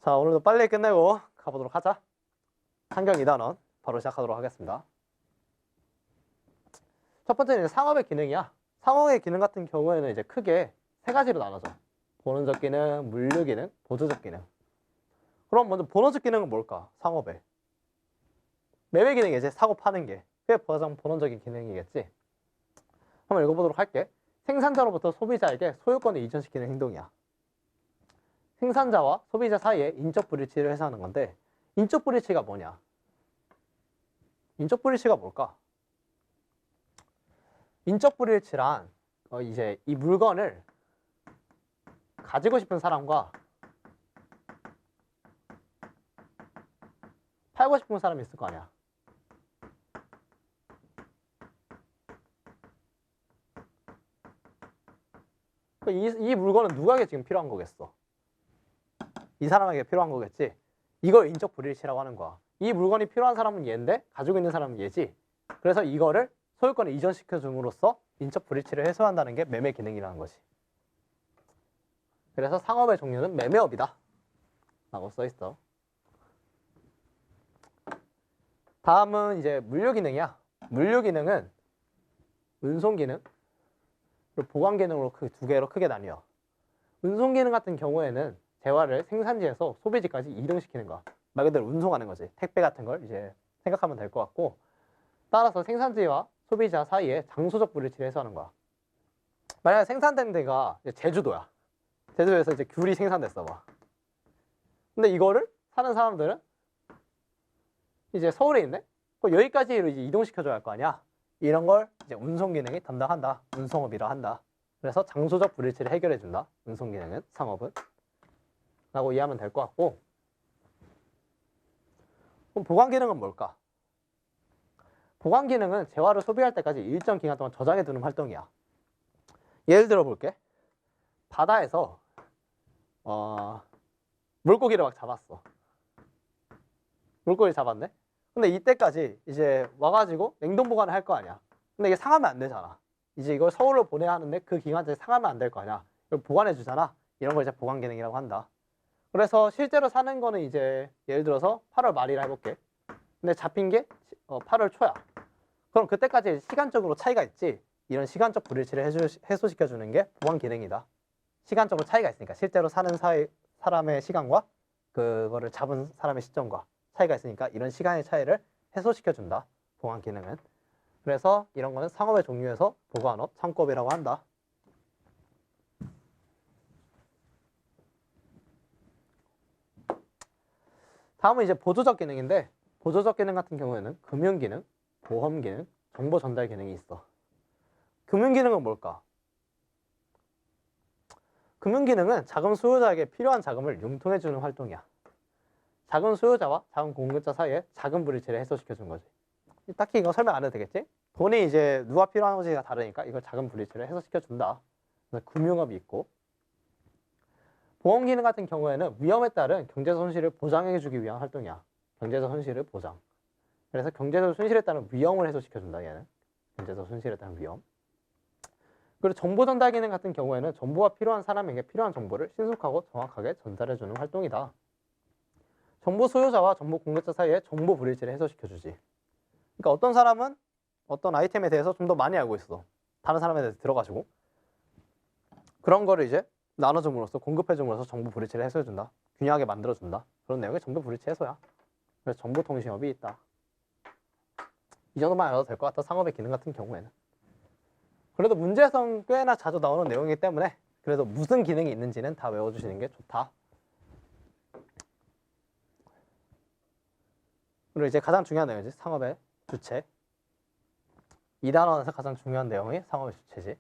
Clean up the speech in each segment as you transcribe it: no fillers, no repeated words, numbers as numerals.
자, 오늘도 빨리 끝내고 가보도록 하자. 환경 2단원 바로 시작하도록 하겠습니다. 첫 번째는 상업의 기능이야. 상업의 기능 같은 경우에는 이제 크게 세 가지로 나눠져. 본원적 기능, 물류 기능, 보조적 기능. 그럼 먼저 본원적 기능은 뭘까? 상업의 매매 기능이 이제 사고 파는 게 그게 가장 본원적인 기능이겠지. 한번 읽어보도록 할게. 생산자로부터 소비자에게 소유권을 이전시키는 행동이야. 생산자와 소비자 사이에 인적 불일치를 해소하는 건데, 인적 불일치가 뭐냐? 인적 불일치가 뭘까? 인적 불일치란 이제 이 물건을 가지고 싶은 사람과 팔고 싶은 사람이 있을 거 아니야. 이 물건은 누구에게 지금 필요한 거겠어? 이 사람에게 필요한 거겠지. 이걸 인적 불일치라고 하는 거야. 이 물건이 필요한 사람은 얘인데 가지고 있는 사람은 얘지. 그래서 이거를 소유권을 이전시켜 줌으로써 인적 불일치를 해소한다는 게 매매 기능이라는 거지. 그래서 상업의 종류는 매매업이다 라고 써 있어. 다음은 이제 물류 기능이야. 물류 기능은 운송 기능 그리고 보관 기능으로 두 개로 크게 나뉘어. 운송 기능 같은 경우에는 재화를 생산지에서 소비지까지 이동시키는 거야. 말 그대로 운송하는 거지. 택배 같은 걸 이제 생각하면 될 것 같고, 따라서 생산지와 소비자 사이에 장소적 불일치를 해소하는 거야. 만약에 생산된 데가 이제 제주도야. 제주도에서 이제 귤이 생산됐어 봐. 근데 이거를 사는 사람들은 이제 서울에 있네? 그럼 여기까지 이제 이동시켜줘야 할 거 아니야. 이런 걸 이제 운송 기능이 담당한다. 운송업이라 한다. 그래서 장소적 불일치를 해결해준다. 운송 기능은, 상업은. 라고 이해하면 될 것 같고, 그럼 보관 기능은 뭘까? 보관 기능은 재화를 소비할 때까지 일정 기간 동안 저장해 두는 활동이야. 예를 들어 볼게. 바다에서 물고기를 막 잡았어. 물고기 잡았네? 근데 이때까지 이제 와가지고 냉동 보관을 할 거 아니야. 근데 이게 상하면 안 되잖아. 이제 이걸 서울로 보내야 하는데 그 기간까지 상하면 안 될 거 아니야. 이걸 보관해 주잖아. 이런 걸 이제 보관 기능이라고 한다. 그래서 실제로 사는 거는 이제 예를 들어서 8월 말이라 해볼게. 근데 잡힌 게 8월 초야. 그럼 그때까지 시간적으로 차이가 있지. 이런 시간적 불일치를 해소시켜주는 게 보관 기능이다. 시간적으로 차이가 있으니까 실제로 사는 사람의 시간과 그거를 잡은 사람의 시점과 차이가 있으니까 이런 시간의 차이를 해소시켜준다. 보관 기능은. 그래서 이런 거는 상업의 종류에서 보관업, 창고업이라고 한다. 다음은 이제 보조적 기능인데, 보조적 기능 같은 경우에는 금융 기능, 보험 기능, 정보 전달 기능이 있어. 금융 기능은 뭘까? 금융 기능은 자금 수요자에게 필요한 자금을 융통해주는 활동이야. 자금 수요자와 자금 공급자 사이에 자금 불일치를 해소시켜준 거지. 딱히 이거 설명 안 해도 되겠지? 돈이 이제 누가 필요한지가 다르니까 이걸 자금 불일치를 해소시켜준다. 그래서 금융업이 있고, 보험 기능 같은 경우에는 위험에 따른 경제 손실을 보장해주기 위한 활동이야. 경제적 손실을 보장. 그래서 경제적 손실에 따른 위험을 해소시켜준다. 얘는 경제적 손실에 따른 위험. 그리고 정보 전달 기능 같은 경우에는 정보가 필요한 사람에게 필요한 정보를 신속하고 정확하게 전달해주는 활동이다. 정보 소유자와 정보 공급자 사이에 정보 불일치를 해소시켜주지. 그러니까 어떤 사람은 어떤 아이템에 대해서 좀 더 많이 알고 있어. 다른 사람에 대해서 들어가지고 그런 거를 이제 나눠줌으로써 공급해줌으로써 정보 불일치를 해소해준다. 균형하게 만들어준다. 그런 내용의 정보 불일치 해소야. 그래서 정보통신업이 있다. 이 정도만 알아도 될 것 같아. 상업의 기능 같은 경우에는. 그래도 문제에선 꽤나 자주 나오는 내용이기 때문에 그래도 무슨 기능이 있는지는 다 외워주시는 게 좋다. 그리고 이제 가장 중요한 내용이지. 상업의 주체. 2단원에서 가장 중요한 내용이 상업의 주체지.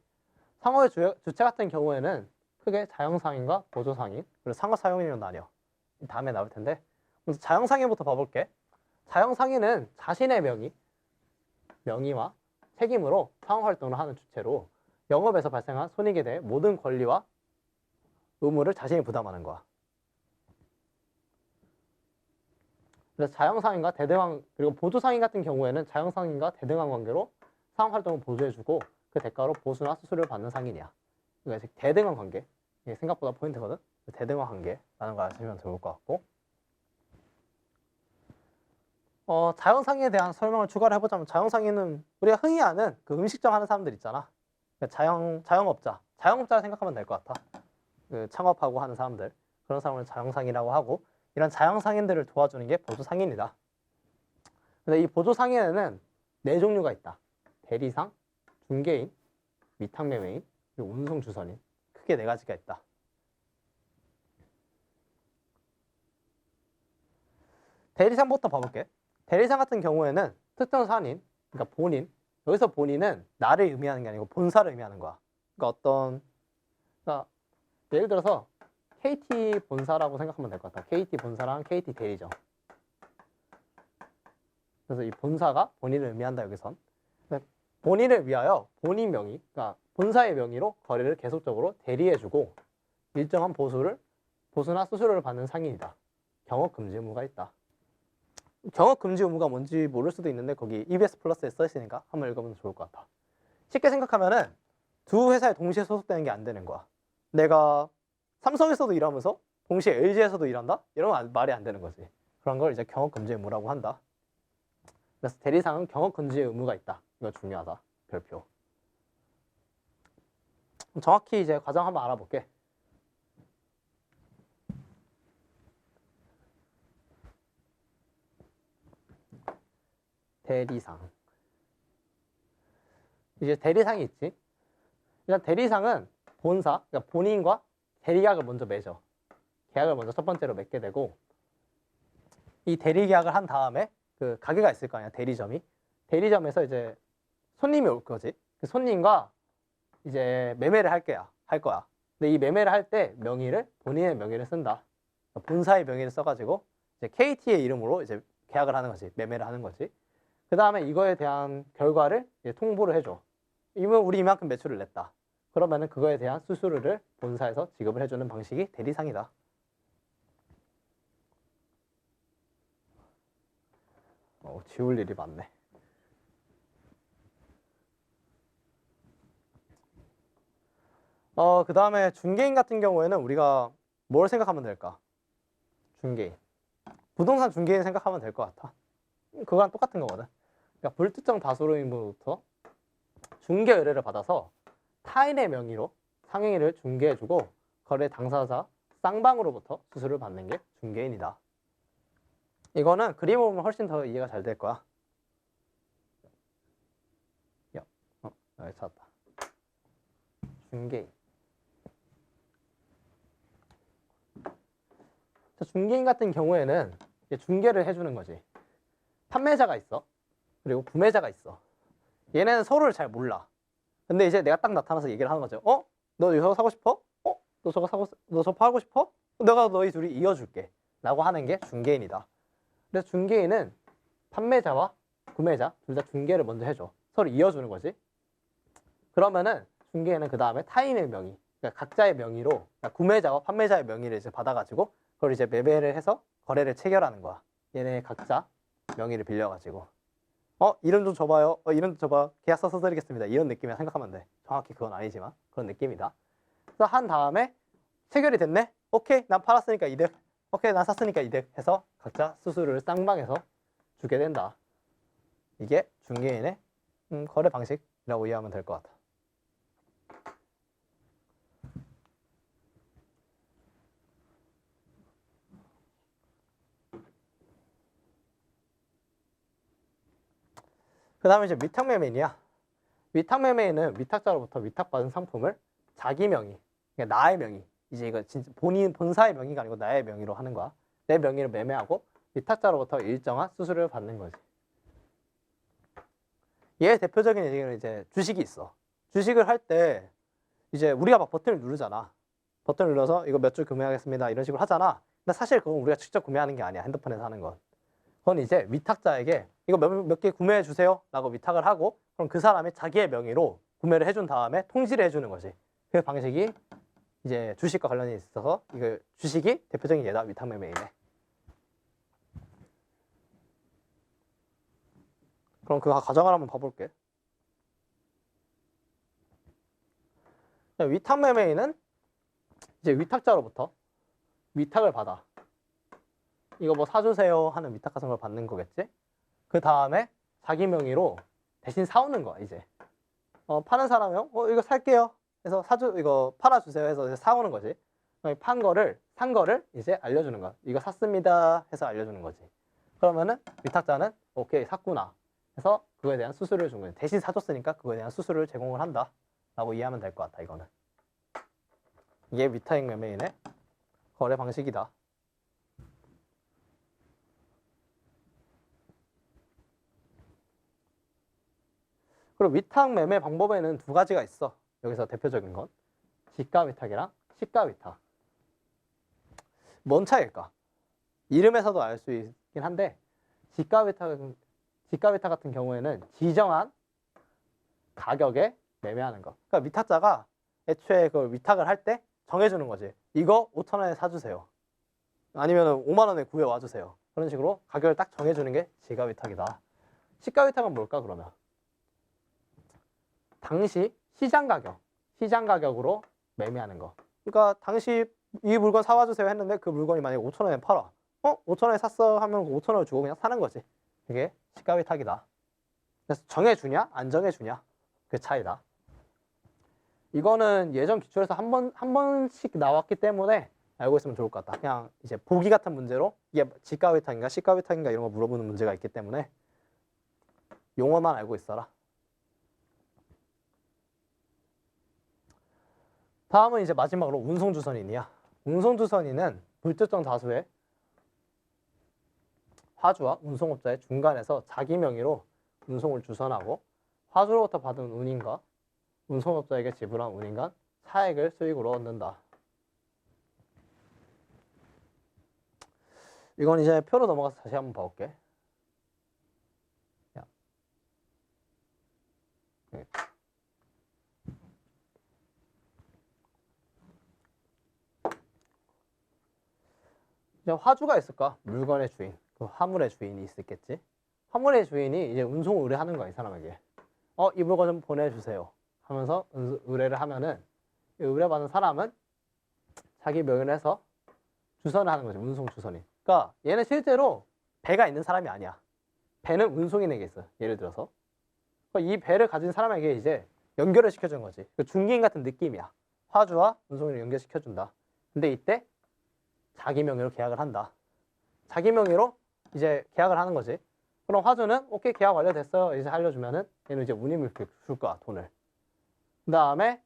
상업의 주체 같은 경우에는 크게 자영상인과 보조상인, 그리고 상업사용인으로 나뉘어. 다음에 나올 텐데, 먼저 자영상인부터 봐볼게. 자영상인은 자신의 명의와 책임으로 상업활동을 하는 주체로 영업에서 발생한 손익에 대해 모든 권리와 의무를 자신이 부담하는 거야. 그래서 자영상인과 대등한, 그리고 보조상인 같은 경우에는 자영상인과 대등한 관계로 상업활동을 보조해주고 그 대가로 보수나 수수료를 받는 상인이야. 그러니까 대등한 관계. 이게 생각보다 포인트거든. 대등한 관계라는 걸 아시면 좋을 것 같고, 자영상에 대한 설명을 추가를 해보자면 자영상에는 우리가 흔히 아는 그 음식점 하는 사람들 있잖아. 자영업자를 생각하면 될 것 같아. 그 창업하고 하는 사람들, 그런 사람을 자영상이라고 하고, 이런 자영상인들을 도와주는 게 보조상인이다. 근데 이 보조상인에는 네 종류가 있다. 대리상, 중개인, 위탁매매인, 그리고 운송주선인. 크게 네 가지가 있다. 대리상부터 봐볼게. 대리상 같은 경우에는 특정 사안인, 그러니까 본인, 여기서 본인은 나를 의미하는 게 아니고 본사를 의미하는 거야. 그러니까 예를 들어서 KT 본사라고 생각하면 될 것 같아. KT 본사랑 KT 대리점. 그래서 이 본사가 본인을 의미한다, 여기선. 본인을 위하여 본인 명의, 그러니까 본사의 명의로 거래를 계속적으로 대리해주고 일정한 보수나 수수료를 받는 상인이다. 경업금지 의무가 있다. 경업금지 의무가 뭔지 모를 수도 있는데 거기 EBS 플러스에 써있으니까 한번 읽어보면 좋을 것 같아. 쉽게 생각하면은 두 회사에 동시에 소속되는 게 안 되는 거야. 내가 삼성에서도 일하면서 동시에 LG에서도 일한다? 이러면 말이 안 되는 거지. 그런 걸 이제 경업금지 의무라고 한다. 그래서 대리상은 경업금지 의무가 있다. 이거 중요하다. 별표. 정확히 이제 과정 한번 알아볼게. 대리상. 이제 대리상이 있지. 일단 대리상은 본사, 그러니까 본인과 대리계약을 먼저 맺어. 계약을 먼저 첫 번째로 맺게 되고, 이 대리계약을 한 다음에 그 가게가 있을 거 아니야, 대리점이. 대리점에서 이제 손님이 올 거지. 그 손님과 이제 매매를 할 거야. 근데 이 매매를 할 때 본인의 명의를 쓴다. 본사의 명의를 써가지고 이제 KT의 이름으로 이제 계약을 하는 거지. 매매를 하는 거지. 그 다음에 이거에 대한 결과를 이제 통보를 해줘. 우리 이만큼 매출을 냈다. 그러면은 그거에 대한 수수료를 본사에서 지급을 해주는 방식이 대리상이다. 지울 일이 많네. 그 다음에 중개인 같은 경우에는 우리가 뭘 생각하면 될까? 중개인. 부동산 중개인 생각하면 될 것 같아. 그거랑 똑같은 거거든. 그러니까 불특정 다수로 인물로부터 중개 의뢰를 받아서 타인의 명의로 상행위를 중개해주고 거래 당사자 쌍방으로부터 수수료를 받는 게 중개인이다. 이거는 그림 보면 훨씬 더 이해가 잘 될 거야. 여기 찾았다. 중개인. 중개인 같은 경우에는 중개를 해주는 거지. 판매자가 있어. 그리고 구매자가 있어. 얘네는 서로를 잘 몰라. 근데 이제 내가 딱 나타나서 얘기를 하는 거죠. 너 이거 사고 싶어? 너 저거 하고 싶어? 내가 너희 둘이 이어줄게. 라고 하는 게 중개인이다. 그래서 중개인은 판매자와 구매자 둘 다 중개를 먼저 해줘. 서로 이어주는 거지. 그러면은 중개인은 그 다음에 타인의 명의, 그러니까 각자의 명의로, 그러니까 구매자와 판매자의 명의를 이제 받아가지고 그걸 이제 매매를 해서 거래를 체결하는 거야. 얘네 각자 명의를 빌려가지고. 이름 좀 줘봐요. 이름 좀 줘봐. 계약서 써드리겠습니다. 이런 느낌이야 생각하면 돼. 정확히 그건 아니지만 그런 느낌이다. 그래서 한 다음에 체결이 됐네? 오케이, 난 팔았으니까 이득. 오케이, 난 샀으니까 이득 해서 각자 수수료를 쌍방해서 주게 된다. 이게 중개인의 거래 방식이라고 이해하면 될 것 같아. 그 다음에 이제 위탁매매인이야. 위탁매매인은 위탁자로부터 위탁받은 상품을 자기 명의, 그러니까 나의 명의, 이제 이거 진짜 본사의 명의가 아니고 나의 명의로 하는 거야. 내 명의로 매매하고 위탁자로부터 일정한 수수료를 받는 거지. 얘의 대표적인 얘기는 이제 주식이 있어. 주식을 할 때 이제 우리가 막 버튼을 누르잖아. 버튼을 눌러서 이거 몇 주 구매하겠습니다. 이런 식으로 하잖아. 근데 사실 그건 우리가 직접 구매하는 게 아니야. 핸드폰에서 하는 건. 그건 이제 위탁자에게 이거 몇 개 구매해 주세요 라고 위탁을 하고 그럼 그 사람이 자기의 명의로 구매를 해준 다음에 통지를 해주는 거지. 그 방식이 이제 주식과 관련이 있어서 이거 주식이 대표적인 예다. 위탁매매이네. 그럼 그 과정을 한번 봐볼게. 위탁매매인은 이제 위탁자로부터 위탁을 받아. 이거 뭐 사주세요 하는 위탁 같은 걸 받는 거겠지? 그 다음에 자기 명의로 대신 사오는 거야 이제. 파는 사람이요? 이거 살게요. 해서 이거 팔아주세요 해서 이제 사오는 거지. 산 거를 이제 알려주는 거야. 이거 샀습니다 해서 알려주는 거지. 그러면은 위탁자는 오케이 샀구나 해서 그거에 대한 수수료를 준 거지. 대신 사줬으니까 그거에 대한 수수료를 제공을 한다 라고 이해하면 될 것 같다. 이거는 이게 위탁 매매인의 거래 방식이다. 그리고 위탁 매매 방법에는 두 가지가 있어. 여기서 대표적인 건 지가 위탁이랑 시가 위탁. 뭔 차이일까? 이름에서도 알 수 있긴 한데 지가 위탁 같은 경우에는 지정한 가격에 매매하는 거. 그러니까 위탁자가 애초에 그 위탁을 할 때 정해주는 거지. 이거 5,000원에 사주세요. 아니면 5만 원에 구해 와주세요. 그런 식으로 가격을 딱 정해주는 게 지가 위탁이다. 시가 위탁은 뭘까 그러면? 당시 시장 가격으로 매매하는 거. 그러니까 당시 이 물건 사와주세요 했는데 그 물건이 만약에 5,000원에 팔아. 5,000원에 샀어 하면 5,000원을 주고 그냥 사는 거지. 이게 시가 위탁이다. 그래서 정해주냐 안 정해주냐 그 차이다. 이거는 예전 기출에서 한 번씩 나왔기 때문에 알고 있으면 좋을 것 같다. 그냥 이제 보기 같은 문제로 이게 지가 위탁인가 시가 위탁인가 이런 거 물어보는 문제가 있기 때문에 용어만 알고 있어라. 다음은 이제 마지막으로 운송주선인이야. 운송주선인은 불특정 다수의 화주와 운송업자의 중간에서 자기 명의로 운송을 주선하고 화주로부터 받은 운임과 운송업자에게 지불한 운임 간 차액을 수익으로 얻는다. 이건 이제 표로 넘어가서 다시 한번 봐볼게. 이제 화주가 있을까? 물건의 주인, 그 화물의 주인이 있겠지. 화물의 주인이 이제 운송을 의뢰하는 거야, 이 사람에게. 이 물건 좀 보내주세요 하면서 의뢰를 하면은 의뢰받은 사람은 자기 명의로 해서 주선을 하는 거지, 운송 주선이. 그러니까 얘는 실제로 배가 있는 사람이 아니야. 배는 운송인에게 있어. 예를 들어서 이 배를 가진 사람에게 이제 연결을 시켜준 거지. 중개인 같은 느낌이야. 화주와 운송인을 연결시켜준다. 근데 이때 자기 명의로 계약을 한다. 자기 명의로 이제 계약을 하는 거지. 그럼 화주는 오케이 계약 완료됐어요 이제 알려주면은 얘는 이제 운임을 줄 거야, 돈을. 그 다음에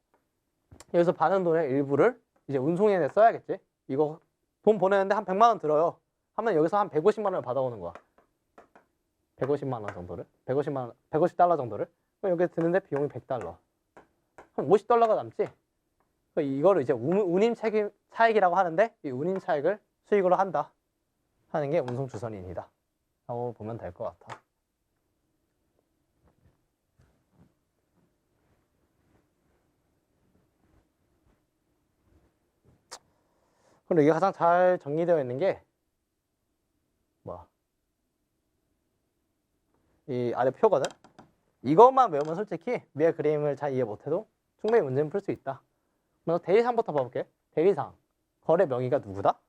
여기서 받은 돈의 일부를 이제 운송인에 써야겠지. 이거 돈 보내는데 한 100만 원 들어요 하면 여기서 한 150만 원을 받아오는 거야. 150만 원 정도를 150달러 정도를. 그럼 여기 드는데 비용이 100달러. 한 50달러가 남지. 이거를 이제 운임 차익이라고 하는데 이 운임 차익을 수익으로 한다 하는 게 운송주선인이다 라고 보면 될 것 같아. 그리고 이게 가장 잘 정리되어 있는 게 뭐야? 이 아래 표거든. 이것만 외우면 솔직히 위에 그림을 잘 이해 못해도 충분히 문제는 풀 수 있다. 먼저 대리상부터 봐볼게. 대리상 거래 명의가 누구다?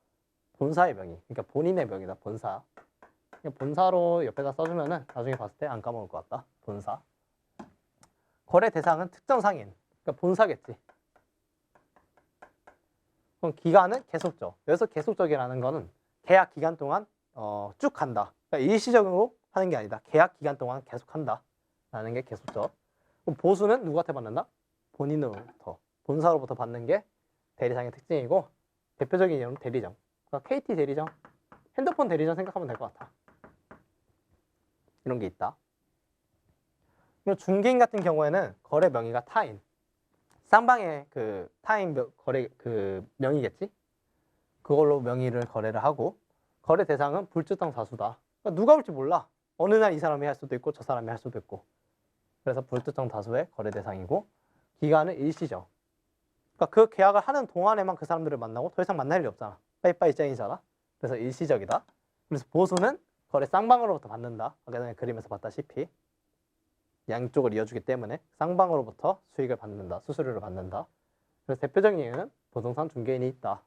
본사의 명의. 그러니까 본인의 명의다. 본사. 본사로 옆에다 써주면은 나중에 봤을 때 안 까먹을 것 같다. 본사. 거래 대상은 특정 상인. 그러니까 본사겠지. 그럼 기간은 계속적. 여기서 계속적이라는 거는 계약 기간 동안 쭉 간다. 그러니까 일시적으로 하는 게 아니다. 계약 기간 동안 계속 한다 라는 게 계속적. 그럼 보수는 누구한테 받는다? 본인으로부터. 본사로부터 받는 게 대리상의 특징이고, 대표적인 이름은 대리점. 그러니까 KT 대리점, 핸드폰 대리점 생각하면 될 것 같아. 이런 게 있다. 그리고 중개인 같은 경우에는 거래 명의가 타인. 쌍방의 그 타인 거래 그 명의겠지? 그걸로 명의를 거래를 하고, 거래 대상은 불특정 다수다. 그러니까 누가 올지 몰라. 어느 날 이 사람이 할 수도 있고 저 사람이 할 수도 있고. 그래서 불특정 다수의 거래 대상이고, 기간은 일시적. 그러니까 그 계약을 하는 동안에만 그 사람들을 만나고 더 이상 만날 일이 없잖아. 빠이빠이 짱이잖아. 그래서 일시적이다. 그래서 보수는 거래 쌍방으로부터 받는다. 아까 전에 그림에서 봤다시피 양쪽을 이어주기 때문에 쌍방으로부터 수익을 받는다. 수수료를 받는다. 그래서 대표적인 예는 부동산 중개인이 있다.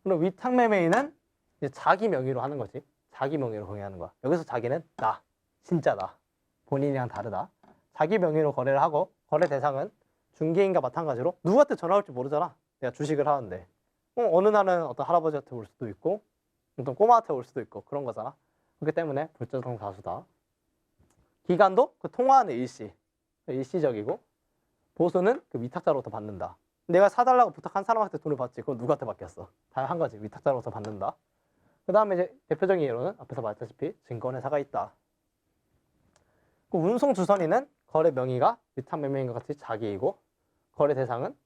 그리고 위탁매매인은 이제 자기 명의로 하는 거지. 자기 명의로 거래하는 거야. 여기서 자기는 나, 진짜 나, 본인이랑 다르다. 자기 명의로 거래를 하고 거래 대상은 중개인과 마찬가지로 누구한테 전화 올지 모르잖아. 내가 주식을 하는데 어느 날은 어떤 할아버지한테 올 수도 있고 어떤 꼬마한테 올 수도 있고 그런 거잖아. 그렇기 때문에 불특정 다수다. 기간도 그 통화하는 일시적이고 보수는 그 위탁자로부터 받는다. 내가 사달라고 부탁한 사람한테 돈을 받지. 그건 누구한테 받겠어? 다 한 거지. 위탁자로부터 받는다. 그 다음에 이제 대표적인 예로는 앞에서 말했다시피 증권회사가 있다. 그 운송 주선인은 거래 명의가 위탁 매매인과 같이 자기이고 거래 대상은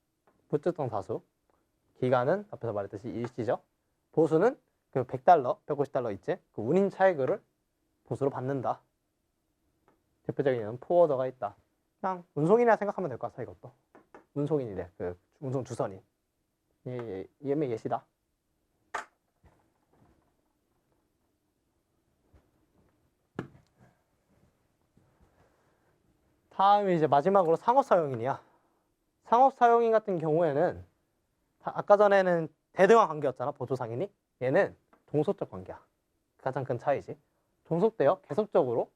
불특정 다수. 기간은 앞에서 말했듯이 일시적. 보수는 그 $100, $150 있지? 그 운임 차익을 보수로 받는다. 대표적인 예는 포워더가 있다. 그냥 운송인이라 생각하면 될 것 같아, 이것도. 운송인이래. 그 운송 주선인. 얘면 예시다. 다음이 이제 마지막으로 상업사용인이야. 상업사용인 같은 경우에는 아까 전에는 대등한 관계였잖아, 보조상인이. 얘는 동속적 관계야. 가장 큰 차이지. 종속되어 계속적으로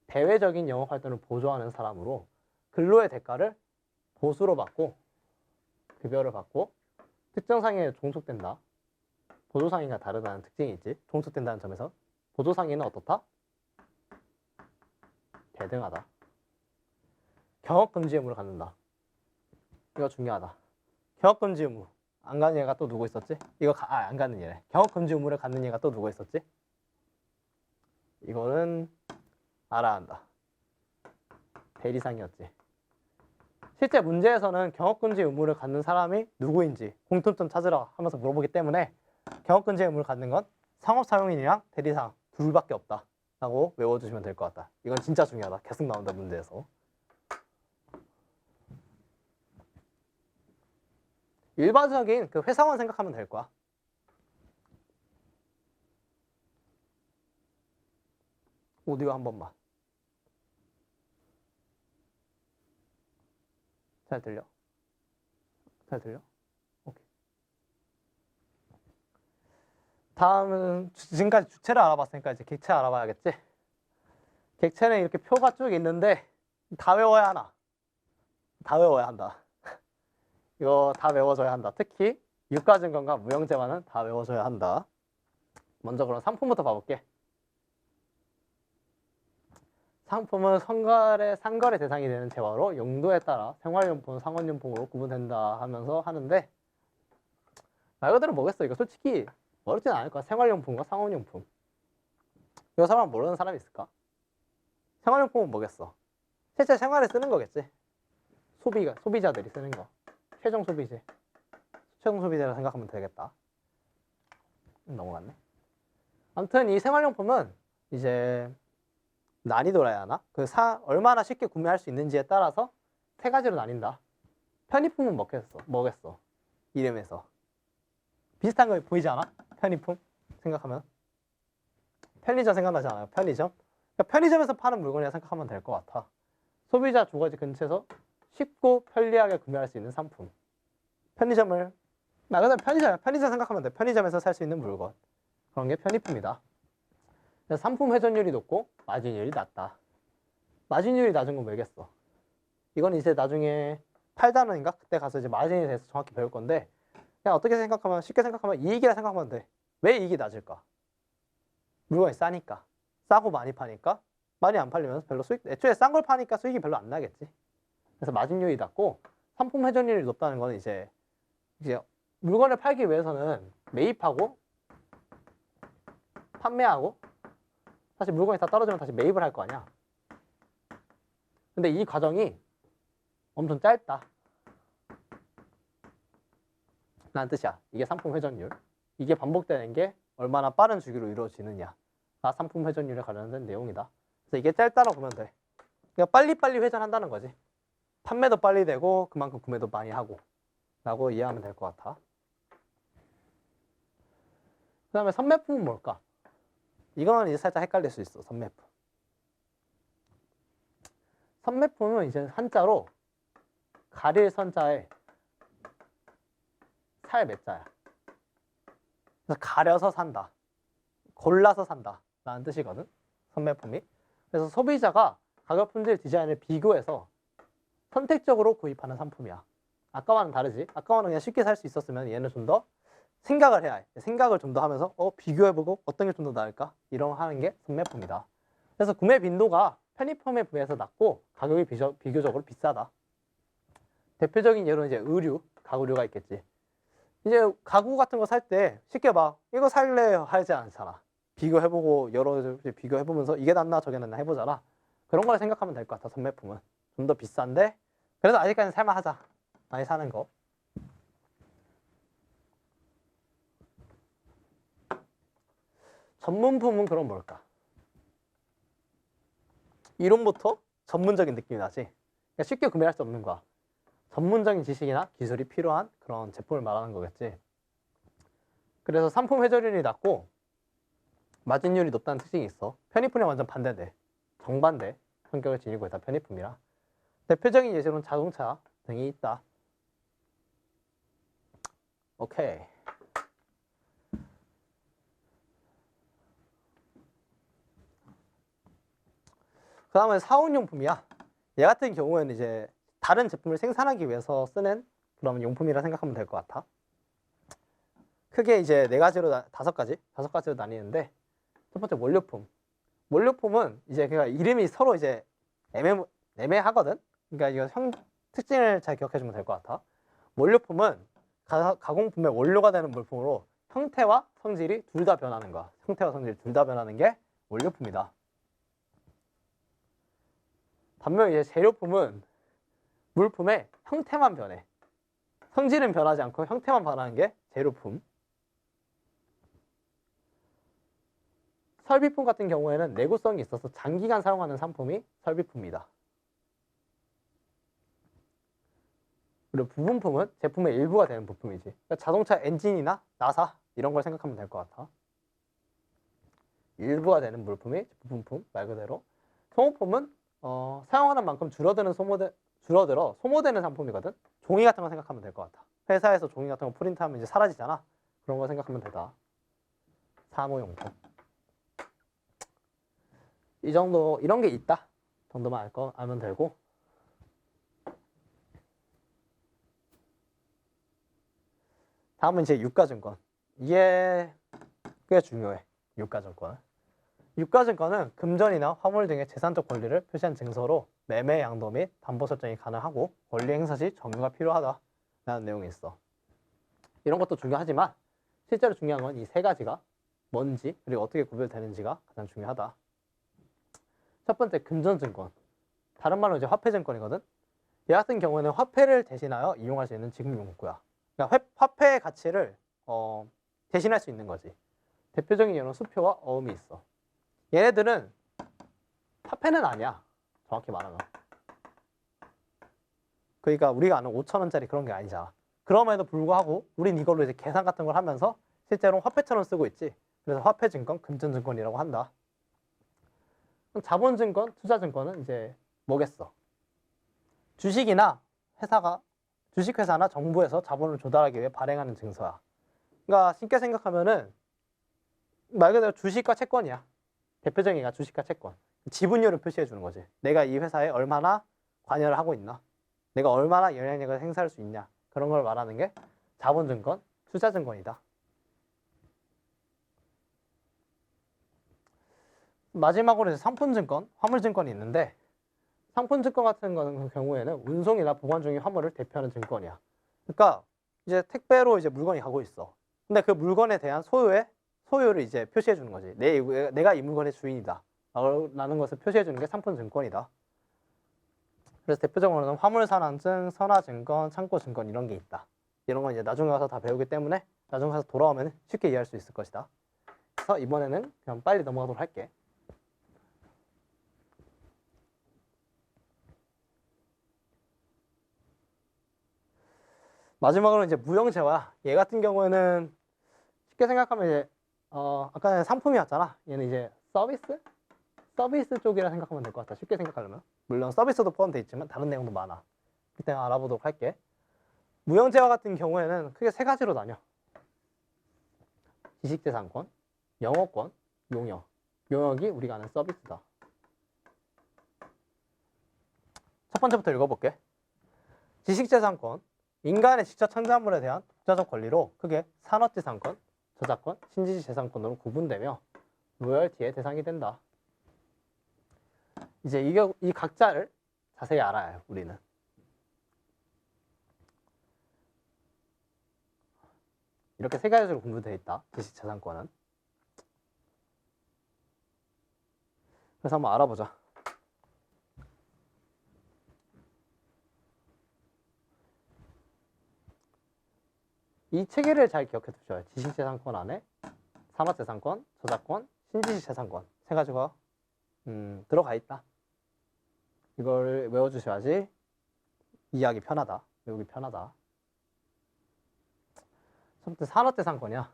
대외적인 영업 활동을 보조하는 사람으로 근로의 대가를 보수로 받고 급여를 받고 특정 상인에 종속된다. 보조상인과 다르다는 특징이 있지. 종속된다는 점에서 보조상인은 어떻다? 대등하다. 경업금지 의무를 갖는다. 이거 중요하다. 경업금지 의무 안 가는 얘가 또 누구 있었지? 이거 안 가는 얘네. 경업금지 의무를 갖는 얘가 또 누구 있었지? 이거는 알아야 한다. 대리상이었지. 실제 문제에서는 경업금지 의무를 갖는 사람이 누구인지 공통점 찾으라 하면서 물어보기 때문에 경업금지 의무를 갖는 건 상업사용인이랑 대리상 둘밖에 없다 라고 외워주시면 될 것 같다. 이건 진짜 중요하다. 계속 나온다 문제에서. 일반적인 그 회사원 생각하면 될 거야. 오디오 한 번만. 잘 들려? 잘 들려? 오케이. 다음은 지금까지 주체를 알아봤으니까 이제 객체 알아봐야겠지? 객체는 이렇게 표가 쭉 있는데 다 외워야 하나? 다 외워야 한다. 이거 다 외워줘야 한다. 특히 유가증권과 무형재화는 다 외워줘야 한다. 먼저 그럼 상품부터 봐볼게. 상품은 상거래 대상이 되는 재화로 용도에 따라 생활용품, 상업용품으로 구분된다 하면서 하는데 말 그대로 뭐겠어. 이거 솔직히 어렵진 않을 거야. 생활용품과 상업용품. 이거 사람 모르는 사람이 있을까? 생활용품은 뭐겠어? 실제 생활에 쓰는 거겠지. 소비자들이 쓰는 거. 최종 소비재라 생각하면 되겠다. 넘어갔네. 아무튼 이 생활용품은 이제 난이도라 해야 하나? 얼마나 쉽게 구매할 수 있는지에 따라서 세 가지로 나뉜다. 편의품은 뭐겠어? 이름에서. 비슷한 거 보이지 않아? 편의품? 생각하면. 편의점 생각나지 않아요? 편의점? 그러니까 편의점에서 파는 물건이라 생각하면 될 것 같아. 소비자 주거지 근처에서 쉽고 편리하게 구매할 수 있는 상품. 편의점 생각하면 돼. 편의점에서 살 수 있는 물건. 그런 게 편의품이다. 상품 회전율이 높고 마진율이 낮다. 마진율이 낮은 건 왜겠어? 이건 이제 나중에 8단원인가? 그때 가서 이제 마진에 대해서 정확히 배울 건데 그냥 쉽게 생각하면 이익이라 생각하면 돼. 왜 이익이 낮을까? 물건이 싸니까. 싸고 많이 파니까 많이 안 팔리면 별로 애초에 싼 걸 파니까 수익이 별로 안 나겠지. 그래서 마진율이 낮고 상품 회전율이 높다는 건 이제 물건을 팔기 위해서는 매입하고 판매하고 사실 물건이 다 떨어지면 다시 매입을 할 거 아니야. 근데 이 과정이 엄청 짧다. 라는 뜻이야. 이게 상품 회전율. 이게 반복되는 게 얼마나 빠른 주기로 이루어지느냐가 상품 회전율에 관련된 내용이다. 그래서 이게 짧다라고 보면 돼. 그러니까 빨리빨리 회전한다는 거지. 판매도 빨리 되고 그만큼 구매도 많이 하고 라고 이해하면 될 것 같아. 그 다음에 선매품은 뭘까? 이건 이제 살짝 헷갈릴 수 있어. 선매품. 선매품은 이제 한자로 가릴 선자에 살 매자야. 그래서 가려서 산다. 골라서 산다 라는 뜻이거든. 선매품이. 그래서 소비자가 가격, 품질, 디자인을 비교해서 선택적으로 구입하는 상품이야. 아까와는 다르지. 아까와는 그냥 쉽게 살 수 있었으면 얘는 좀 더 생각을 해야 해. 생각을 좀 더 하면서 비교해보고 어떤 게 좀 더 나을까? 이런 하는 게 선매품이다. 그래서 구매 빈도가 편의품에 비해서 낮고 가격이 비교적으로 비싸다. 대표적인 예로는 이제 의류, 가구류가 있겠지. 이제 가구 같은 거 살 때 쉽게 막 이거 살래 하지 않잖아. 비교해보고 여러 비교해보면서 이게 낫나 저게 낫나 해보잖아. 그런 걸 생각하면 될 것 같아. 선매품은 좀 더 비싼데 그래도 아직까지는 살만하자. 많이 사는 거. 전문품은 그럼 뭘까? 이름부터 전문적인 느낌이 나지. 그러니까 쉽게 구매할 수 없는 거야. 전문적인 지식이나 기술이 필요한 그런 제품을 말하는 거겠지. 그래서 상품 회전율이 낮고 마진율이 높다는 특징이 있어. 편의품이 완전 반대돼. 정반대 성격을 지니고 있다. 편의품이라. 대표적인 예시로는 자동차 등이 있다. 오케이. 그 다음에 사원용품이야. 얘 같은 경우에는 이제 다른 제품을 생산하기 위해서 쓰는 그런 용품이라 생각하면 될 것 같아. 크게 이제 다섯 가지로 나뉘는데 첫 번째 원료품. 원료품은 이제 그냥 이름이 서로 이제 애매하거든. 그러니까 이거 특징을 잘 기억해 주면 될 것 같아. 원료품은 가공품의 원료가 되는 물품으로 형태와 성질이 둘 다 변하는 거야. 형태와 성질이 둘 다 변하는 게 원료품이다. 반면 이제 재료품은 물품의 형태만 변해. 성질은 변하지 않고 형태만 변하는 게 재료품. 설비품 같은 경우에는 내구성이 있어서 장기간 사용하는 상품이 설비품이다. 그리고 부품은 제품의 일부가 되는 부품이지. 그러니까 자동차 엔진이나 나사 이런 걸 생각하면 될 것 같아. 일부가 되는 물품이 부품품 말 그대로. 소모품은 사용하는 만큼 줄어들어 소모되는 상품이거든. 종이 같은 거 생각하면 될 것 같아. 회사에서 종이 같은 거 프린트하면 이제 사라지잖아. 그런 거 생각하면 되다. 사무용품. 이 정도 이런 게 있다 정도만 알면 되고. 다음은 이제 유가증권. 이게 꽤 중요해. 유가증권. 유가증권은 금전이나 화물 등의 재산적 권리를 표시한 증서로 매매 양도 및 담보 설정이 가능하고 권리 행사 시 정유가 필요하다 라는 내용이 있어. 이런 것도 중요하지만 실제로 중요한 건 이 세 가지가 뭔지 그리고 어떻게 구별되는지가 가장 중요하다. 첫 번째 금전증권. 다른 말로 이제 화폐증권이거든. 얘 같은 경우에는 화폐를 대신하여 이용할 수 있는 지급용구야. 그러니까 화폐의 가치를 대신할 수 있는 거지. 대표적인 예로는 수표와 어음이 있어. 얘네들은 화폐는 아니야. 정확히 말하면. 그러니까 우리가 아는 5,000원짜리 그런 게 아니잖아. 그럼에도 불구하고 우린 이걸로 이제 계산 같은 걸 하면서 실제로 화폐처럼 쓰고 있지. 그래서 화폐증권, 금전증권이라고 한다. 자본증권, 투자증권은 이제 뭐겠어? 주식회사나 정부에서 자본을 조달하기 위해 발행하는 증서야. 그러니까 쉽게 생각하면은 말 그대로 주식과 채권이야. 대표적인 게 주식과 채권. 지분율을 표시해 주는 거지. 내가 이 회사에 얼마나 관여를 하고 있나, 내가 얼마나 영향력을 행사할 수 있냐, 그런 걸 말하는 게 자본증권, 투자증권이다. 마지막으로 이제 상품증권, 화물증권이 있는데, 상품증권 같은 경우에는 운송이나 보관 중인 화물을 대표하는 증권이야. 그러니까 이제 택배로 이제 물건이 가고 있어. 근데 그 물건에 대한 소유를 이제 표시해 주는 거지. 내가 이 물건의 주인이다 라는 것을 표시해 주는 게 상품증권이다. 그래서 대표적으로는 화물산항증, 선화증권, 창고증권 이런 게 있다. 이런 건 이제 나중에 와서 다 배우기 때문에 나중에 가서 돌아오면 쉽게 이해할 수 있을 것이다. 그래서 이번에는 그냥 빨리 넘어가도록 할게. 마지막으로 이제 무형재화. 얘 같은 경우에는 쉽게 생각하면 이제 아까는 상품이었잖아. 얘는 이제 서비스 쪽이라 생각하면 될 것 같아. 쉽게 생각하려면. 물론 서비스도 포함되어 있지만 다른 내용도 많아. 그때 알아보도록 할게. 무형재화 같은 경우에는 크게 세 가지로 나뉘어. 지식재산권, 영어권, 용역. 용역이 우리가 아는 서비스다. 첫 번째부터 읽어볼게. 지식재산권, 인간의 직접 창작물에 대한 독자적 권리로 크게 산업재산권, 저작권, 신지재산권으로 구분되며 로열티의 대상이 된다. 이제 이 각자를 자세히 알아야 해요, 우리는. 이렇게 세 가지로 분류되어 있다, 지식재산권은. 그래서 한번 알아보자. 이 체계를 잘 기억해 두셔요. 지식재산권 안에 산업재산권, 저작권, 신지식재산권 세 가지가 들어가 있다. 이걸 외워주셔야지 이해하기 편하다. 외우기 편하다. 첫 번째 산업재산권이야.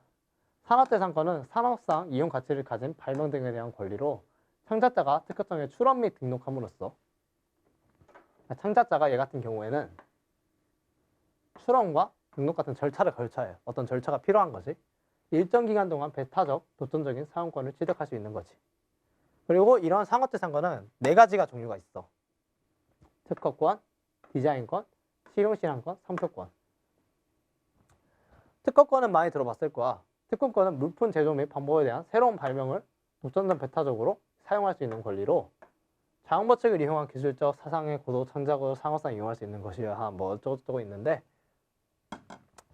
산업재산권은 산업상 이용 가치를 가진 발명 등에 대한 권리로 창작자가 특허청에 출원 및 등록함으로써 창작자가 얘 같은 경우에는 출원과 등록 같은 절차를 걸쳐야 해요. 어떤 절차가 필요한 거지. 일정 기간 동안 배타적, 도전적인 사용권을 취득할 수 있는 거지. 그리고 이런 상업재산권은 네 가지가 종류가 있어. 특허권, 디자인권, 실용실현권, 상표권. 특허권은 많이 들어봤을 거야. 특허권은 물품 제조 및 방법에 대한 새로운 발명을 독점적 배타적으로 사용할 수 있는 권리로 자원법칙을 이용한 기술적 사상의 고도 창작으로 상업상 이용할 수 있는 것이야. 뭐 어쩌고저쩌고 있는데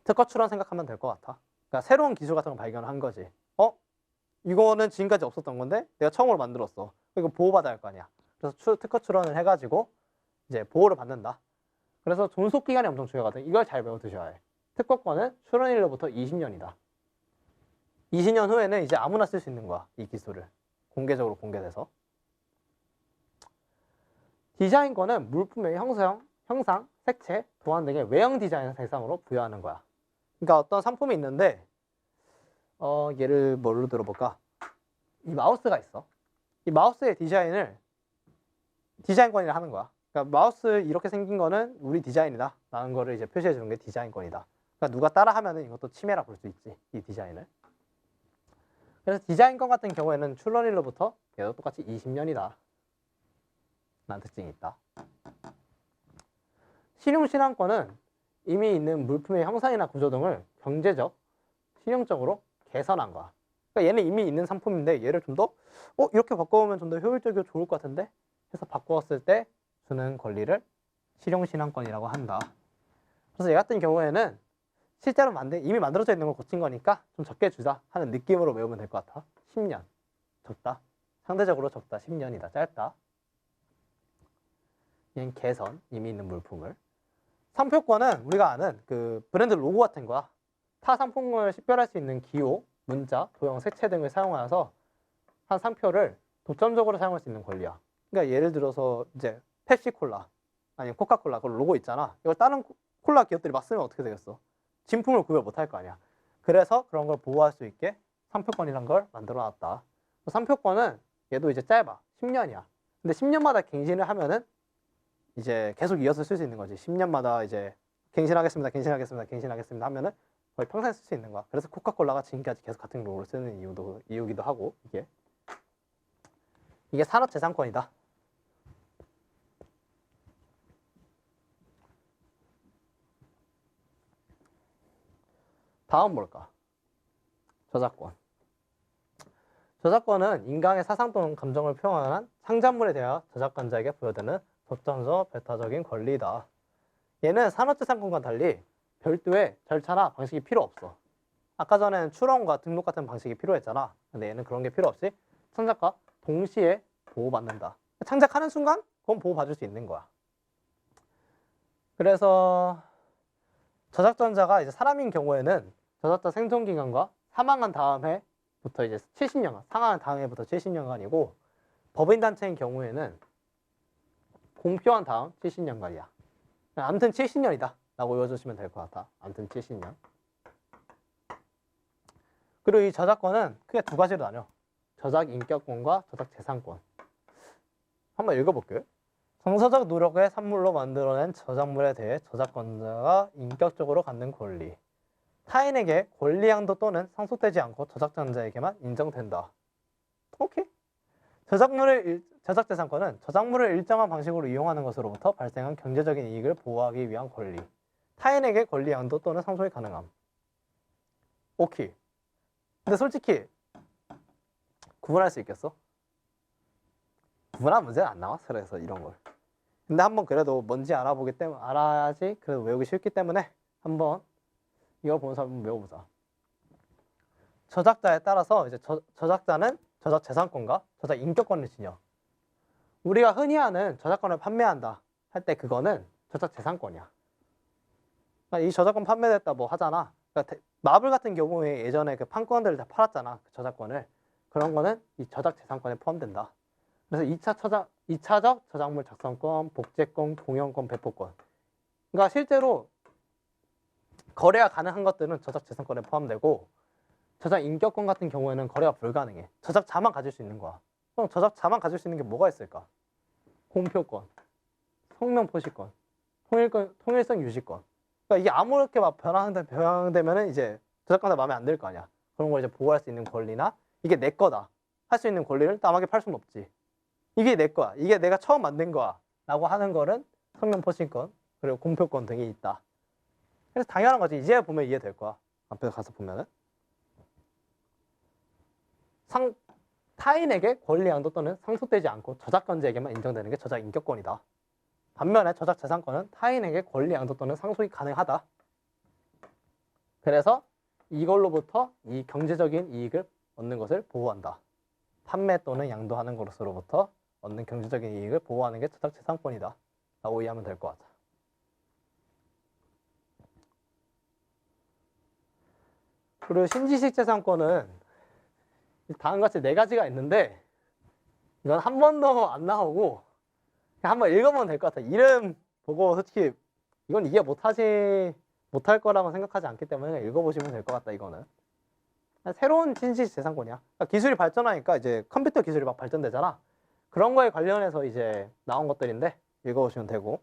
특허 출원 생각하면 될 것 같아. 그러니까 새로운 기술 같은 걸 발견한 거지. 이거는 지금까지 없었던 건데 내가 처음으로 만들었어. 이거 보호받아야 할 거 아니야. 그래서 특허 출원을 해가지고 이제 보호를 받는다. 그래서 존속 기간이 엄청 중요하거든. 이걸 잘 외워두셔야 해. 특허권은 출원일로부터 20년이다. 20년 후에는 이제 아무나 쓸 수 있는 거야. 이 기술을. 공개적으로 공개돼서. 디자인권은 물품의 형상, 색채, 도안 등의 외형 디자인을 대상으로 부여하는 거야. 그러니까 어떤 상품이 있는데 얘를 뭘로 들어볼까? 이 마우스가 있어. 이 마우스의 디자인권이라 하는 거야. 그러니까 마우스 이렇게 생긴 거는 우리 디자인이다 라는 거를 이제 표시해 주는 게 디자인권이다. 그러니까 누가 따라 하면은 이것도 침해라 볼 수 있지, 이 디자인을. 그래서 디자인권 같은 경우에는 출원일로부터 얘도 똑같이 20년이다 라는 특징이 있다. 실용실현권은 이미 있는 물품의 형상이나 구조 등을 경제적, 실용적으로 개선한 거야. 그러니까 얘는 이미 있는 상품인데 얘를 좀 더 이렇게 바꿔보면 좀 더 효율적이고 좋을 것 같은데 해서 바꾸었을 때 주는 권리를 실용실현권이라고 한다. 그래서 얘 같은 경우에는 실제로 이미 만들어져 있는 걸 고친 거니까 좀 적게 주자 하는 느낌으로 외우면 될 것 같아. 10년. 적다. 상대적으로 적다. 10년이다. 짧다. 얘는 개선. 이미 있는 물품을. 상표권은 우리가 아는 그 브랜드 로고 같은 거야. 타 상품을 식별할 수 있는 기호, 문자, 도형, 색채 등을 사용하여서 한 상표를 독점적으로 사용할 수 있는 권리야. 그러니까 예를 들어서 이제 펩시콜라 아니면 코카콜라 그 로고 있잖아. 이걸 다른 콜라 기업들이 막 쓰면 어떻게 되겠어? 진품을 구별 못 할 거 아니야. 그래서 그런 걸 보호할 수 있게 상표권이란 걸 만들어 놨다. 상표권은 얘도 이제 짧아. 10년이야. 근데 10년마다 갱신을 하면은 이제 계속 이어서 쓸 수 있는 거지. 10년마다 이제 갱신하겠습니다 하면은 거의 평생 쓸 수 있는 거야. 그래서 코카콜라가 지금까지 계속 같은 로고를 쓰는 이유기도 하고 이게 산업재산권이다. 다음 뭘까? 저작권. 저작권은 인간의 사상 또는 감정을 표현한 창작물에 대하여 저작권자에게 부여되는 독점적, 배타적인 권리다. 얘는 산업재산권과 달리 별도의 절차나 방식이 필요 없어. 아까 전에는 출원과 등록 같은 방식이 필요했잖아. 근데 얘는 그런 게 필요 없이 창작과 동시에 보호받는다. 창작하는 순간 그건 보호받을 수 있는 거야. 그래서 저작권자가 이제 사람인 경우에는 저작자 생존 기간과 사망한 다음 해부터 이제 70년간, 사망한 다음 해부터 70년간이고 법인 단체인 경우에는 공표한 다음 70년간이야. 아무튼 70년이다 라고 외워주시면 될 것 같아. 아무튼 70년. 그리고 이 저작권은 크게 두 가지로 나뉘어. 저작 인격권과 저작 재산권. 한번 읽어볼게요. 정서적 노력의 산물로 만들어낸 저작물에 대해 저작권자가 인격적으로 갖는 권리. 타인에게 권리 양도 또는 상속되지 않고 저작권자에게만 인정된다. 오케이. 저작재산권은 저작물을 일정한 방식으로 이용하는 것으로부터 발생한 경제적인 이익을 보호하기 위한 권리. 타인에게 권리 양도 또는 상속이 가능함. 오케이. 근데 솔직히 구분할 수 있겠어? 구분할 문제는 안 나와. 그래서 이런 걸. 근데 한번 그래도 뭔지 알아보기 때문에 알아야지 그래도 외우기 쉽기 때문에 한번 이걸 보면서 한번 외워보자. 저작자에 따라서 이제 저작자는 저작 재산권과 저작 인격권을 지녀. 우리가 흔히 하는 저작권을 판매한다 할 때 그거는 저작 재산권이야. 그러니까 이 저작권 판매됐다 뭐 하잖아. 그러니까 마블 같은 경우에 예전에 그 판권들을 다 팔았잖아. 그 저작권을. 그런 거는 이 저작 재산권에 포함된다. 그래서 2차적 저작물 작성권, 복제권, 공연권, 배포권. 그러니까 실제로 거래가 가능한 것들은 저작 재산권에 포함되고 저작 인격권 같은 경우에는 거래가 불가능해. 저작자만 가질 수 있는 거야. 그럼 저작자만 가질 수 있는 게 뭐가 있을까? 공표권, 성명 포시권, 통일성 유지권. 그러니까 이게 아무렇게 막 변형되면은 이제 저작권자 마음에 안 들 거 아니야. 그런 걸 이제 보호할 수 있는 권리나 이게 내 거다 할 수 있는 권리를 남에게 팔 수는 없지. 이게 내 거야. 이게 내가 처음 만든 거야. 라고 하는 거는 성명 포시권 그리고 공표권 등이 있다. 그래서 당연한 거지. 이제 보면 이해될 거야. 앞에 가서 보면은. 타인에게 권리 양도 또는 상속되지 않고 저작권자에게만 인정되는 게 저작 인격권이다. 반면에 저작 재산권은 타인에게 권리 양도 또는 상속이 가능하다. 그래서 이걸로부터 이 경제적인 이익을 얻는 것을 보호한다. 판매 또는 양도하는 것으로부터 얻는 경제적인 이익을 보호하는 게 저작 재산권이다. 라고 이해하면 될 것 같아. 그리고 신지식 재산권은 다음같이 4가지가 있는데 이건 한 번도 안 나오고 그냥 한번 읽어보면 될 것 같아. 이름 보고 솔직히 이건 이해 못할 거라고 생각하지 않기 때문에 읽어보시면 될 것 같다. 이거는 새로운 신지식 재산권이야. 그러니까 기술이 발전하니까 이제 컴퓨터 기술이 막 발전되잖아. 그런 거에 관련해서 이제 나온 것들인데 읽어보시면 되고.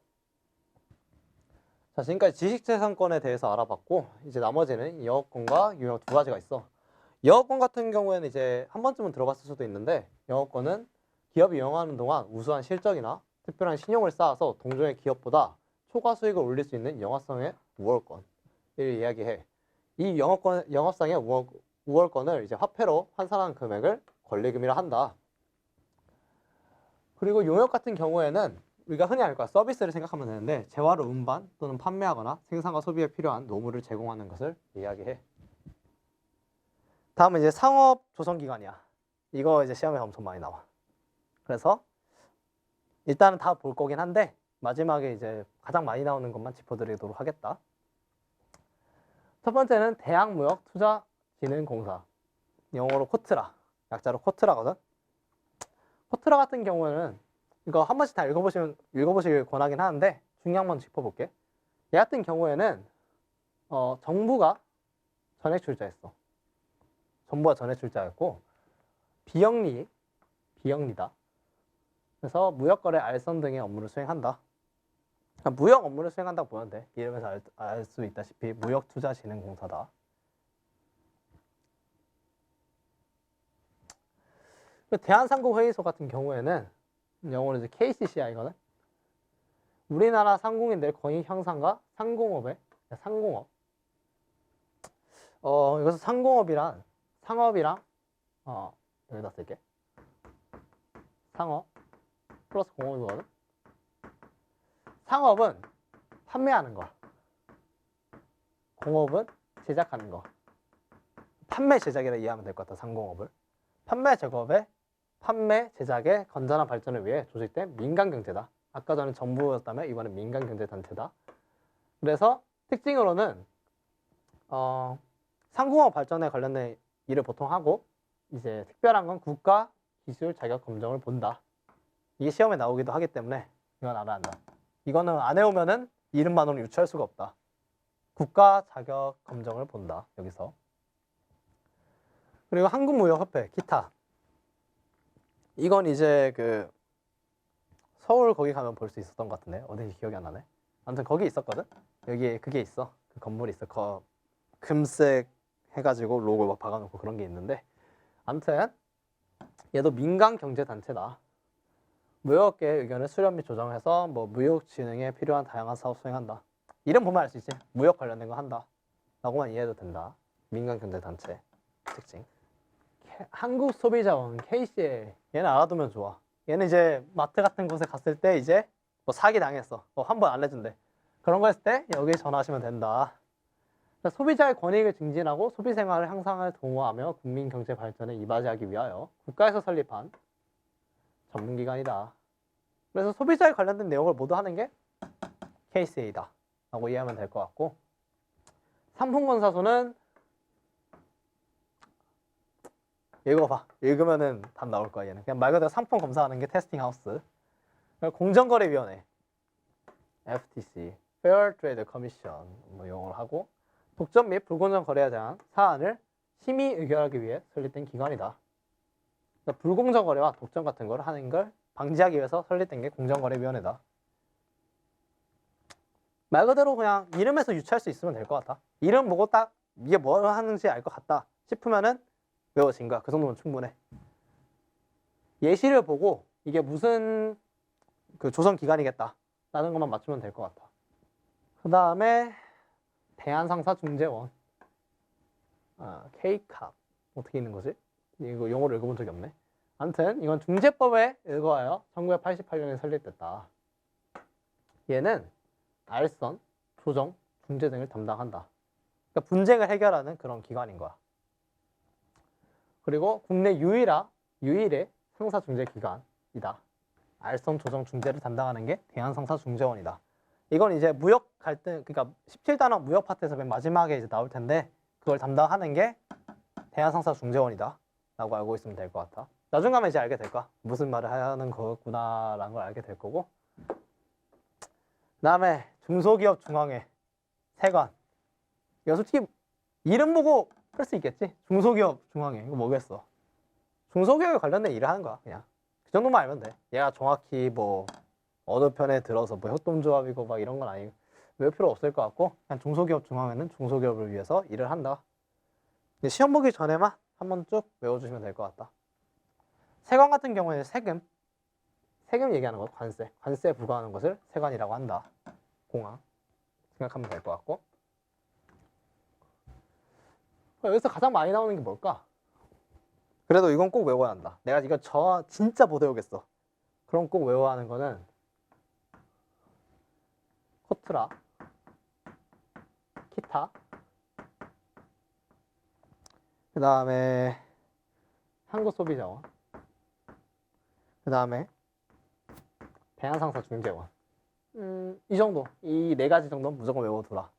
자, 지금까지 지식재산권에 대해서 알아봤고 이제 나머지는 영업권과 유형 2가지가 있어. 영업권 같은 경우에는 이제 한 번쯤은 들어봤을 수도 있는데 영업권은 기업이 영업하는 동안 우수한 실적이나 특별한 신용을 쌓아서 동종의 기업보다 초과 수익을 올릴 수 있는 영업성의 우월권을 이야기해. 이 영업상의 우월권을 이제 화폐로 환산한 금액을 권리금이라 한다. 그리고 용역 같은 경우에는 우리가 흔히 알 거야. 서비스를 생각하면 되는데 재화를 운반 또는 판매하거나 생산과 소비에 필요한 노무를 제공하는 것을 이야기해. 다음은 이제 상업 조성기관이야. 이거 이제 시험에 엄청 많이 나와. 그래서 일단은 다 볼 거긴 한데 마지막에 이제 가장 많이 나오는 것만 짚어드리도록 하겠다. 첫 번째는 대학무역투자진흥공사. 영어로 코트라. 약자로 코트라거든. 코트라 같은 경우에는 이거 한 번씩 다 읽어보시길 권하긴 하는데 중요한 건 짚어볼게. 얘 같은 경우에는 정부가 전액 출자했어. 정부가 전액 출자했고 비영리다. 그래서 무역거래 알선 등의 업무를 수행한다. 그러니까 무역 업무를 수행한다고 보면 돼. 이름에서 알 수 있다시피 무역투자진흥공사다. 대한상공회의소 같은 경우에는 영어로 이제 KCC야 이거는. 우리나라 상공인들 권익 향상과 상공업. 이것은 상업이랑 여기다 쓸게. 상업 플러스 공업이거든. 상업은 판매하는 거. 공업은 제작하는 거. 판매 제작이라 이해하면 될 것 같아. 상공업을. 판매 제작의 건전한 발전을 위해 조직된 민간경제다. 아까 전에 정부였다면 이번엔 민간경제단체다. 그래서 특징으로는 상공업 발전에 관련된 일을 보통 하고 이제 특별한 건 국가 기술 자격 검정을 본다. 이게 시험에 나오기도 하기 때문에 이건 알아야 한다. 이거는 안 해오면은 이름만으로 유추할 수가 없다. 국가 자격 검정을 본다. 여기서. 그리고 한국무역협회 기타. 이건 이제 그 서울 거기 가면 볼 수 있었던 것 같은데 어딘지 기억이 안 나네. 아무튼 거기 있었거든. 여기에 그게 있어. 그 건물이 있어. 금색 해가지고 로고 막 박아놓고 그런 게 있는데 아무튼 얘도 민간 경제 단체다. 무역계의 의견을 수렴 및 조정해서 뭐 무역 진흥에 필요한 다양한 사업 수행한다. 이름 보면 알 수 있지. 무역 관련된 거 한다. 라고만 이해해도 된다. 민간 경제 단체 특징. 한국소비자원 KCL 얘는 알아두면 좋아. 얘는 이제 마트 같은 곳에 갔을 때 이제 뭐 사기 당했어. 한 번 알려준대. 그런 거 했을 때 여기 전화하시면 된다. 소비자의 권익을 증진하고 소비 생활을 향상을 도모하며 국민 경제 발전에 이바지하기 위하여 국가에서 설립한 전문기관이다. 그래서 소비자에 관련된 내용을 모두 하는 게 KCA다 라고 이해하면 될 것 같고, 상품검사소는 읽어봐. 읽으면은 답 나올 거야. 얘는 그냥 말 그대로 상품 검사하는 게 테스팅하우스. 공정거래위원회 FTC Fair Trade Commission 뭐 용어를 하고, 독점 및 불공정 거래에 대한 사안을 심의 의결하기 위해 설립된 기관이다. 그러니까 불공정 거래와 독점 같은 걸 하는 걸 방지하기 위해서 설립된 게 공정거래위원회다. 말 그대로 그냥 이름에서 유추할 수 있으면 될 것 같아. 이름 보고 딱 이게 뭘 하는지 알 것 같다 싶으면은 외워진 거야. 그 정도면 충분해. 예시를 보고 이게 무슨 그 조선 기관이겠다 라는 것만 맞추면 될 것 같아. 그 다음에 대한상사중재원 K캅 어떻게 있는 거지? 이거 용어를 읽어본 적이 없네. 아무튼 이건 중재법에 의거하여 1988년에 설립됐다. 얘는 알선, 조정, 중재 등을 담당한다. 그러니까 분쟁을 해결하는 그런 기관인 거야. 그리고 국내 유일의 상사중재기관이다. 알선, 조정, 중재를 담당하는 게 대한상사중재원이다. 이건 이제 무역 갈등, 그러니까 17단원 무역 파트에서 맨 마지막에 이제 나올 텐데 그걸 담당하는 게 대한상사중재원이다 라고 알고 있으면 될 것 같아. 나중 가면 이제 알게 될 거야. 무슨 말을 하는 거구나 라는 걸 알게 될 거고. 그 다음에 중소기업중앙회 세관. 이거 솔직히 이름 보고 풀 수 있겠지? 중소기업중앙회 이거 뭐겠어? 중소기업에 관련된 일을 하는 거야. 그냥 그 정도만 알면 돼. 얘가 정확히 뭐 어느 편에 들어서 뭐 협동조합이고 막 이런 건 아니고 외울 필요 없을 것 같고, 그냥 중소기업중앙회는 중소기업을 위해서 일을 한다. 시험 보기 전에만 한번 쭉 외워주시면 될 것 같다. 세관 같은 경우에는 세금 얘기하는 것, 관세에 부과하는 것을 세관이라고 한다. 공항 생각하면 될 것 같고, 여기서 가장 많이 나오는 게 뭘까? 그래도 이건 꼭 외워야 한다. 내가 이거 진짜 못 외우겠어. 그럼 꼭 외워야 하는 거는 코트라, 기타, 그 다음에 한국소비자원, 그 다음에 대한상사중재원. 이 정도, 이 네 가지 정도는 무조건 외워두라.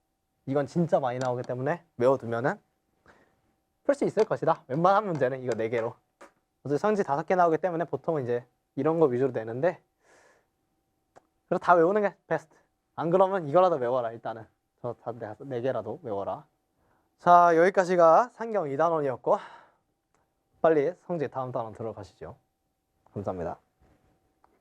이건 진짜 많이 나오기 때문에 외워두면은 풀 수 있을 것이다. 웬만한 문제는 이거 4개로. 어차피 성지 5개 나오기 때문에 보통은 이제 이런 거 위주로 내는데, 그래서 다 외우는 게 베스트. 안 그러면 이거라도 외워라. 일단은 저 다 4개라도 외워라. 자, 여기까지가 상경 2단원이었고 빨리 성지 다음 단원 들어가시죠. 감사합니다.